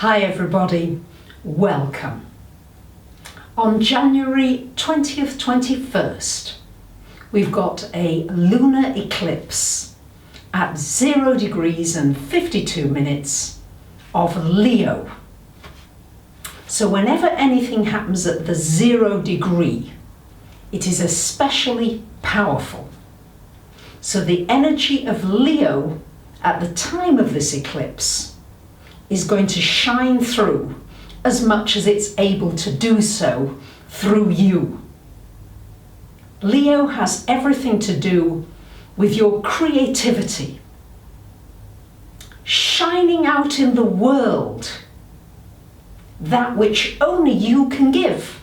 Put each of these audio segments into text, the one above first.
Hi everybody, welcome. On January 20th, 21st, we've got a lunar eclipse at 0 degrees and 52 minutes of Leo. So whenever anything happens at the 0 degree, it is especially powerful. So the energy of Leo at the time of this eclipse is going to shine through as much as it's able to do so through you. Leo has everything to do with your creativity, shining out in the world that which only you can give.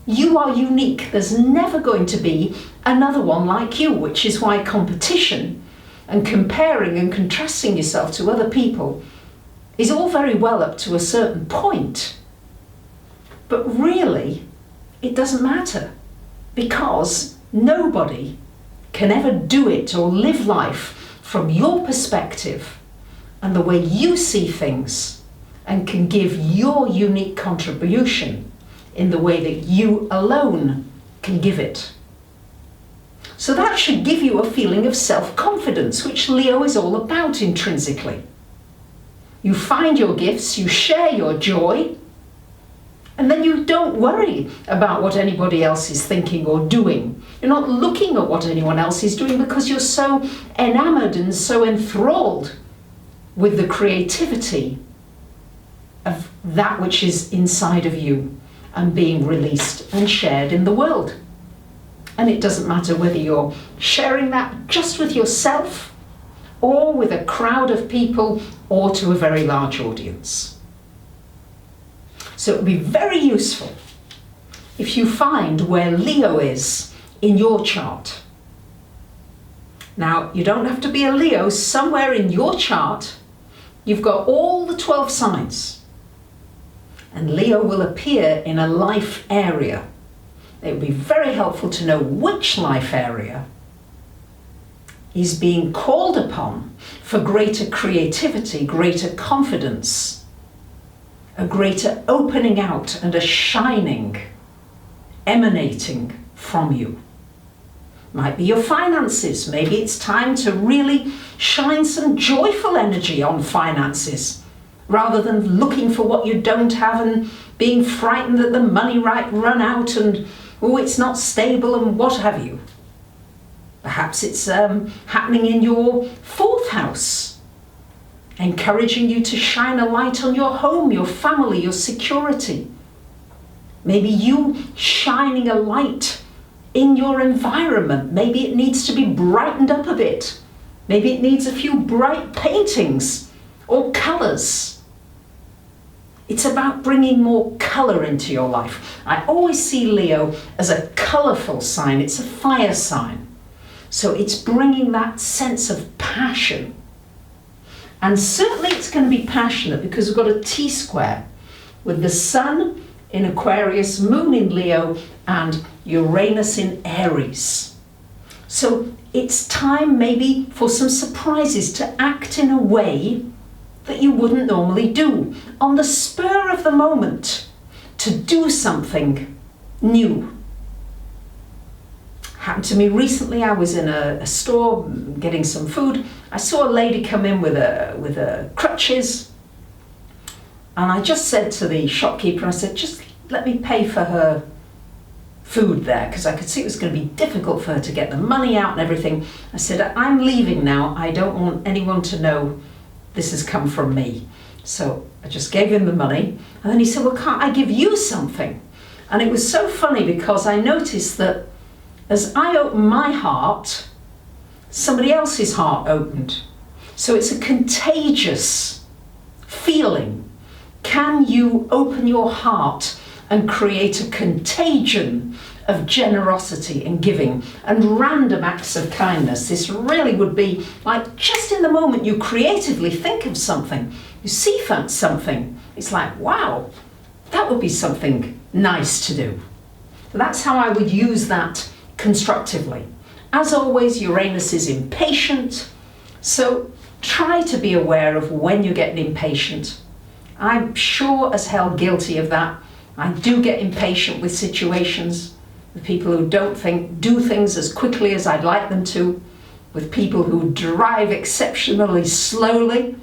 You are unique. There's never going to be another one like you, which is why competition and comparing and contrasting yourself to other people is all very well up to a certain point. But really, it doesn't matter, because nobody can ever do it or live life from your perspective and the way you see things, and can give your unique contribution in the way that you alone can give it. So that should give you a feeling of self-confidence, which Leo is all about intrinsically. You find your gifts, you share your joy, and then you don't worry about what anybody else is thinking or doing. You're not looking at what anyone else is doing because you're so enamored and so enthralled with the creativity of that which is inside of you and being released and shared in the world. And it doesn't matter whether you're sharing that just with yourself or with a crowd of people or to a very large audience. So it would be very useful if you find where Leo is in your chart. Now, you don't have to be a Leo. Somewhere in your chart, you've got all the 12 signs. And Leo will appear in a life area. It would be very helpful to know which life area is being called upon for greater creativity, greater confidence, a greater opening out and a shining emanating from you. Might be your finances. Maybe it's time to really shine some joyful energy on finances, rather than looking for what you don't have and being frightened that the money might run out and it's not stable and what have you. Perhaps it's happening in your 4th house, encouraging you to shine a light on your home, your family, your security. Maybe you shining a light in your environment. Maybe it needs to be brightened up a bit. Maybe it needs a few bright paintings or colours. It's about bringing more colour into your life. I always see Leo as a colourful sign. It's a fire sign. So it's bringing that sense of passion. And certainly it's going to be passionate because we've got a T-square with the Sun in Aquarius, Moon in Leo, and Uranus in Aries. So it's time maybe for some surprises, to act in a way that you wouldn't normally do, on the spur of the moment, to do something new. Happened to me recently. I was in a store getting some food. I saw a lady come in with a crutches, and I just said to the shopkeeper, I said, just let me pay for her food there, because I could see it was going to be difficult for her to get the money out and everything. I said, I'm leaving now. I don't want anyone to know this has come from me. So I just gave him the money, and then he said, well, can't I give you something? And it was so funny because I noticed that as I opened my heart, somebody else's heart opened. So it's a contagious feeling. Can you open your heart and create a contagion of generosity and giving and random acts of kindness? This really would be like, just in the moment you creatively think of something, you see something, it's like, wow, that would be something nice to do. That's how I would use that constructively. As always, Uranus is impatient, so try to be aware of when you're getting impatient. I'm sure as hell guilty of that. I do get impatient with situations, with people who don't do things as quickly as I'd like them to, with people who drive exceptionally slowly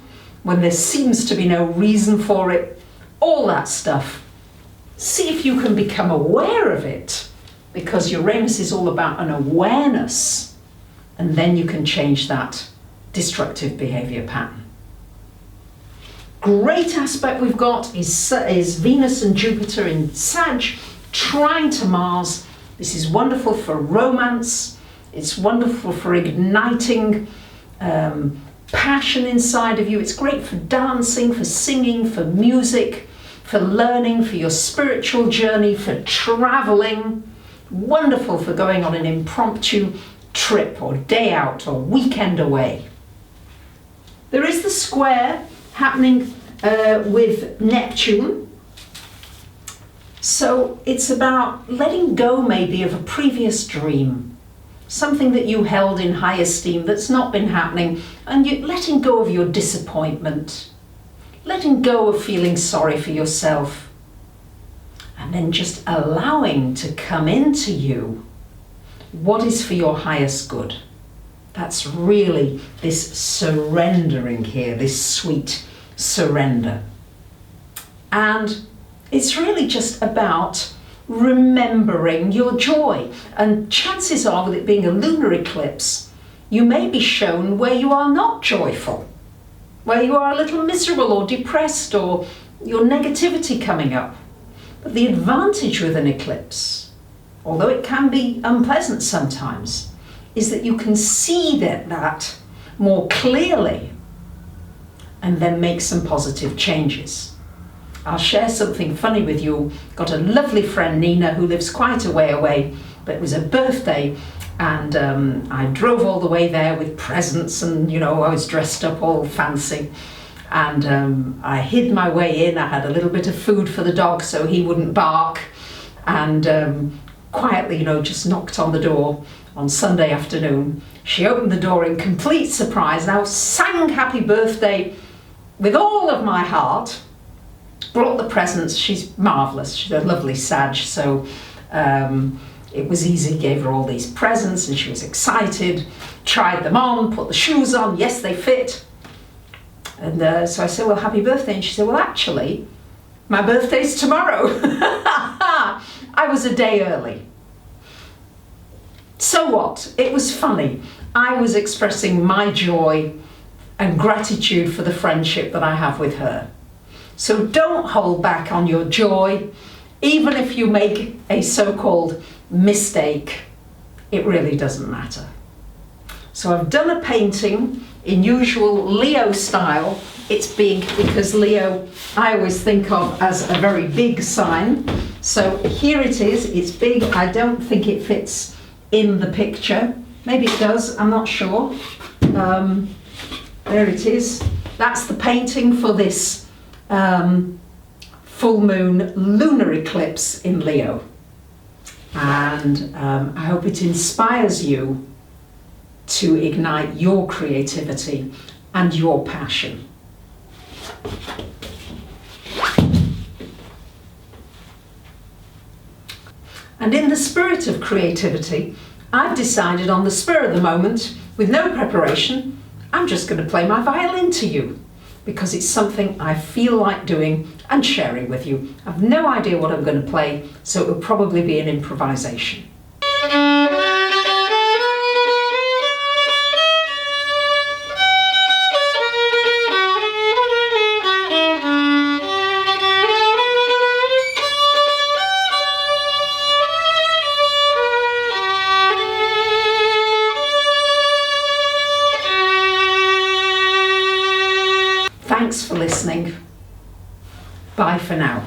when there seems to be no reason for it, all that stuff. See if you can become aware of it, because Uranus is all about an awareness, and then you can change that destructive behavior pattern. Great aspect we've got is Venus and Jupiter in Sag, trine to Mars. This is wonderful for romance. It's wonderful for igniting passion inside of you. It's great for dancing, for singing, for music, for learning, for your spiritual journey, for traveling. Wonderful for going on an impromptu trip or day out or weekend away. There is the square happening with Neptune. So it's about letting go maybe of a previous dream, something that you held in high esteem that's not been happening, and you letting go of your disappointment, letting go of feeling sorry for yourself, and then just allowing to come into you what is for your highest good. That's really this surrendering here, this sweet surrender. And it's really just about remembering your joy. And chances are, with it being a lunar eclipse, you may be shown where you are not joyful, where you are a little miserable or depressed, or your negativity coming up. But the advantage with an eclipse, although it can be unpleasant sometimes, is that you can see that more clearly and then make some positive changes. I'll share something funny with you. Got a lovely friend, Nina, who lives quite a way away, but it was her birthday, and I drove all the way there with presents, and I was dressed up all fancy, and I hid my way in. I had a little bit of food for the dog so he wouldn't bark, and quietly, just knocked on the door on Sunday afternoon. She opened the door in complete surprise, and I sang happy birthday with all of my heart, brought the presents. She's marvellous, she's a lovely Sag, so it was easy, gave her all these presents, and she was excited, tried them on, put the shoes on, yes, they fit. And so I said, well, happy birthday, and she said, well, actually, my birthday's tomorrow. I was a day early. So what? It was funny. I was expressing my joy and gratitude for the friendship that I have with her. So don't hold back on your joy, even if you make a so-called mistake. It really doesn't matter. So I've done a painting in usual Leo style. It's big because Leo I always think of as a very big sign. So here it is, it's big. I don't think it fits in the picture. Maybe it does, I'm not sure. There it is. That's the painting for this full moon lunar eclipse in Leo. And I hope it inspires you to ignite your creativity and your passion. And in the spirit of creativity, I've decided on the spur of the moment, with no preparation, I'm just going to play my violin to you, because it's something I feel like doing and sharing with you. I've no idea what I'm going to play, so it will probably be an improvisation. Thanks for listening. Bye for now.